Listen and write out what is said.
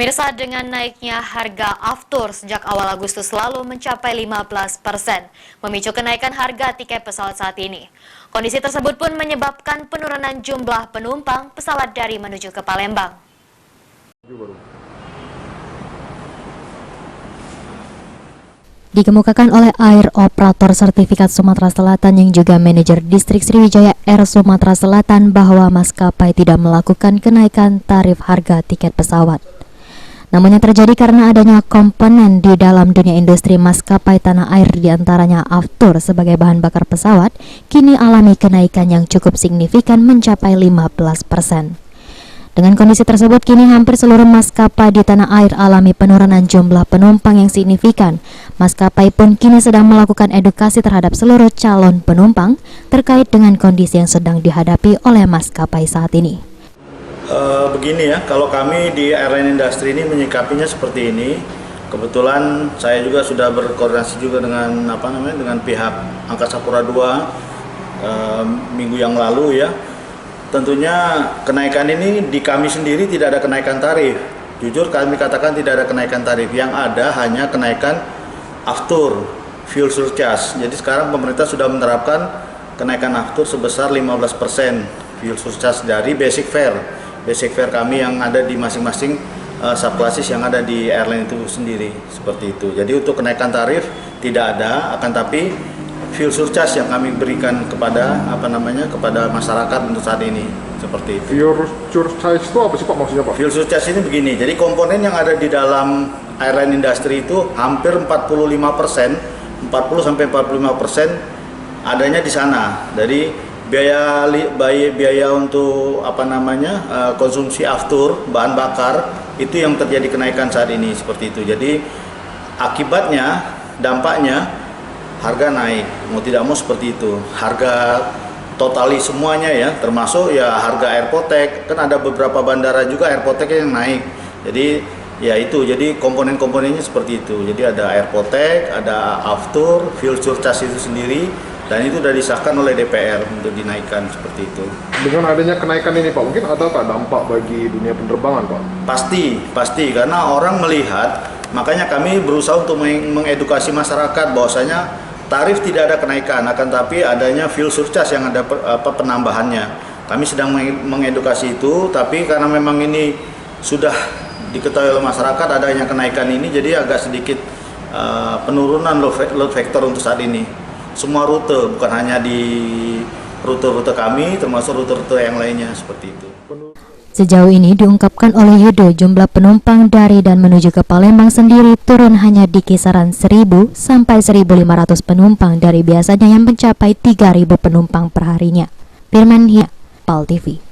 Pemirsa, dengan naiknya harga aftur sejak awal Agustus lalu mencapai 15%, memicu kenaikan harga tiket pesawat saat ini. Kondisi tersebut pun menyebabkan penurunan jumlah penumpang pesawat dari menuju ke Palembang. Dikemukakan oleh Air Operator Sertifikat Sumatera Selatan yang juga manajer distrik Sriwijaya Air Sumatera Selatan bahwa maskapai tidak melakukan kenaikan tarif harga tiket pesawat. Namun yang terjadi karena adanya komponen di dalam dunia industri maskapai tanah air diantaranya aftur sebagai bahan bakar pesawat kini alami kenaikan yang cukup signifikan mencapai 15%. Dengan kondisi tersebut, kini hampir seluruh maskapai di tanah air alami penurunan jumlah penumpang yang signifikan. Maskapai pun kini sedang melakukan edukasi terhadap seluruh calon penumpang terkait dengan kondisi yang sedang dihadapi oleh maskapai saat ini. Begini ya, kalau kami di airline industry ini menyikapinya seperti ini. Kebetulan saya juga sudah berkoordinasi juga dengan dengan pihak Angkasa Pura II minggu yang lalu ya. Tentunya kenaikan ini di kami sendiri tidak ada kenaikan tarif. Jujur kami katakan tidak ada kenaikan tarif, yang ada hanya kenaikan aftur, fuel surcharge. Jadi sekarang pemerintah sudah menerapkan kenaikan aftur sebesar 15% fuel surcharge dari basic fare. Basic fare kami yang ada di masing-masing subclasses yang ada di airline itu sendiri, seperti itu. Jadi untuk kenaikan tarif tidak ada, akan tapi fuel surcharge yang kami berikan kepada kepada masyarakat untuk saat ini, seperti itu. Fuel surcharge itu apa sih Pak maksudnya Pak? Fuel surcharge ini begini, jadi komponen yang ada di dalam airline industry itu hampir 45%, 40-45% adanya di sana. Jadi biaya untuk konsumsi aftur bahan bakar itu yang terjadi kenaikan saat ini, seperti itu. Jadi akibatnya, dampaknya harga naik, mau tidak mau seperti itu. Harga totali semuanya ya, termasuk ya harga airpotek, kan ada beberapa bandara juga airpoteknya yang naik. Jadi ya itu, jadi komponen-komponennya seperti itu. Jadi ada airpotek, ada aftur, fuel surcharge itu sendiri, dan itu sudah disahkan oleh DPR untuk dinaikkan seperti itu. Dengan adanya kenaikan ini Pak, mungkin ada tak dampak bagi dunia penerbangan Pak? Pasti, karena orang melihat, makanya kami berusaha untuk mengedukasi masyarakat bahwasanya tarif tidak ada kenaikan, akan tapi adanya fuel surcharge yang ada penambahannya. Kami sedang mengedukasi itu, tapi karena memang ini sudah diketahui oleh masyarakat adanya kenaikan ini, jadi agak sedikit penurunan load factor untuk saat ini. Semua rute, bukan hanya di rute-rute kami, termasuk rute-rute yang lainnya, seperti itu. Sejauh ini diungkapkan oleh Yudo, jumlah penumpang dari dan menuju ke Palembang sendiri turun hanya di kisaran 1.000 sampai 1.500 penumpang dari biasanya yang mencapai 3.000 penumpang perharinya. Firman Hia, PAL TV.